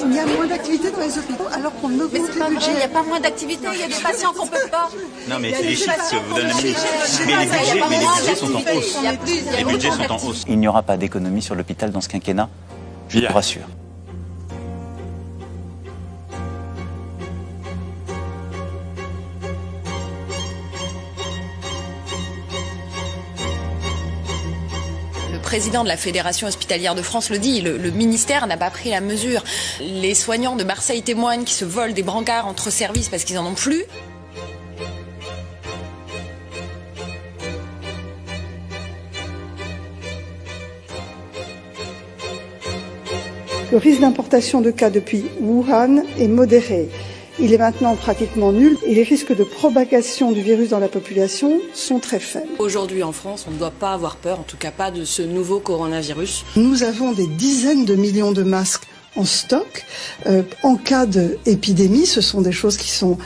il y a moins d'activité dans les hôpitaux alors qu'on augmente les budgets. Il n'y a pas moins d'activité, il y a des patients qu'on ne peut pas. Non mais c'est les chiffres que vous donne la ministre. Mais les budgets sont en hausse. Les budgets sont en hausse. Il n'y aura pas d'économie sur l'hôpital dans ce quinquennat, je vous rassure. Le président de la Fédération hospitalière de France le dit, le ministère n'a pas pris la mesure. Les soignants de Marseille témoignent qui se volent des brancards entre services parce qu'ils n'en ont plus. Le risque d'importation de cas depuis Wuhan est modéré. Il est maintenant pratiquement nul et les risques de propagation du virus dans la population sont très faibles. Aujourd'hui en France, on ne doit pas avoir peur, en tout cas pas de ce nouveau coronavirus. Nous avons des dizaines de millions de masques en stock. En cas d'épidémie, ce sont des choses qui sont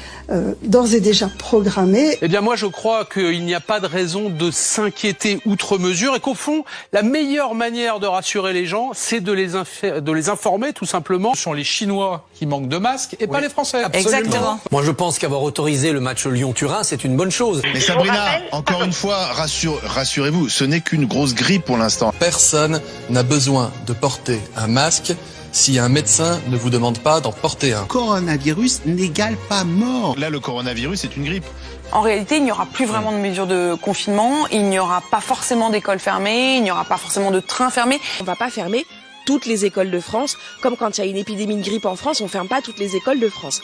d'ores et déjà programmées. Eh bien moi je crois qu'il n'y a pas de raison de s'inquiéter outre mesure et qu'au fond, la meilleure manière de rassurer les gens, c'est de les informer tout simplement. Ce sont les Chinois qui manquent de masques et pas les Français. Absolument. Exactement. Moi je pense qu'avoir autorisé le match Lyon-Turin, c'est une bonne chose. Mais Sabrina, encore une fois, rassurez-vous, ce n'est qu'une grosse grippe pour l'instant. Personne n'a besoin de porter un masque si un médecin ne vous demande pas d'en porter un. Coronavirus n'égale pas mort. Là, le coronavirus, c'est une grippe. En réalité, il n'y aura plus vraiment de mesures de confinement, il n'y aura pas forcément d'écoles fermées, il n'y aura pas forcément de trains fermés. On ne va pas fermer toutes les écoles de France, comme quand il y a une épidémie de grippe en France, on ne ferme pas toutes les écoles de France.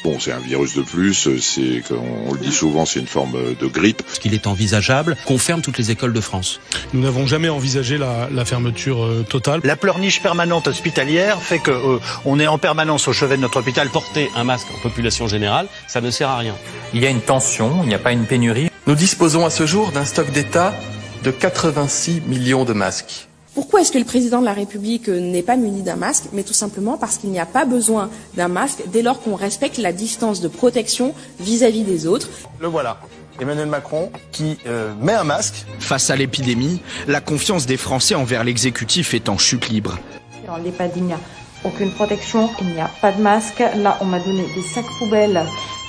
Bon, c'est un virus de plus, c'est, on le dit souvent, c'est une forme de grippe. Est-ce qu'il est envisageable qu'on ferme toutes les écoles de France? Nous n'avons jamais envisagé la fermeture totale. La pleurniche permanente hospitalière fait qu'on est en permanence au chevet de notre hôpital. Porter un masque en population générale, ça ne sert à rien. Il y a une tension, il n'y a pas une pénurie. Nous disposons à ce jour d'un stock d'État de 86 millions de masques. Pourquoi est-ce que le président de la République n'est pas muni d'un masque? Mais tout simplement parce qu'il n'y a pas besoin d'un masque dès lors qu'on respecte la distance de protection vis-à-vis des autres. Le voilà, Emmanuel Macron qui met un masque. Face à l'épidémie, la confiance des Français envers l'exécutif est en chute libre. Dans l'EHPAD, il n'y a aucune protection, il n'y a pas de masque. Là, on m'a donné des sacs poubelles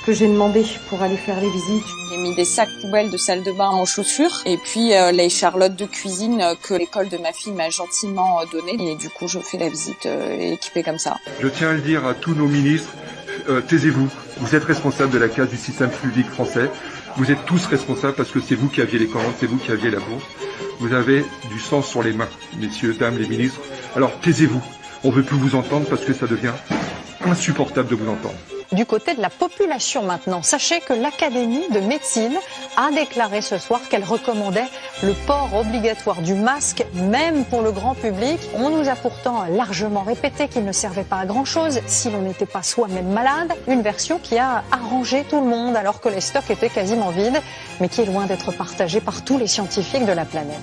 que j'ai demandé pour aller faire les visites. J'ai mis des sacs poubelles de salle de bain en chaussures et puis les charlottes de cuisine que l'école de ma fille m'a gentiment donné. Et du coup, je fais la visite équipée comme ça. Je tiens à le dire à tous nos ministres, taisez-vous. Vous êtes responsables de la casse du système public français. Vous êtes tous responsables parce que c'est vous qui aviez les commandes, c'est vous qui aviez la bourse. Vous avez du sang sur les mains, messieurs, dames, les ministres. Alors taisez-vous. On ne veut plus vous entendre parce que ça devient insupportable de vous entendre. Du côté de la population maintenant, sachez que l'Académie de médecine a déclaré ce soir qu'elle recommandait le port obligatoire du masque, même pour le grand public. On nous a pourtant largement répété qu'il ne servait pas à grand-chose si l'on n'était pas soi-même malade. Une version qui a arrangé tout le monde alors que les stocks étaient quasiment vides, mais qui est loin d'être partagée par tous les scientifiques de la planète.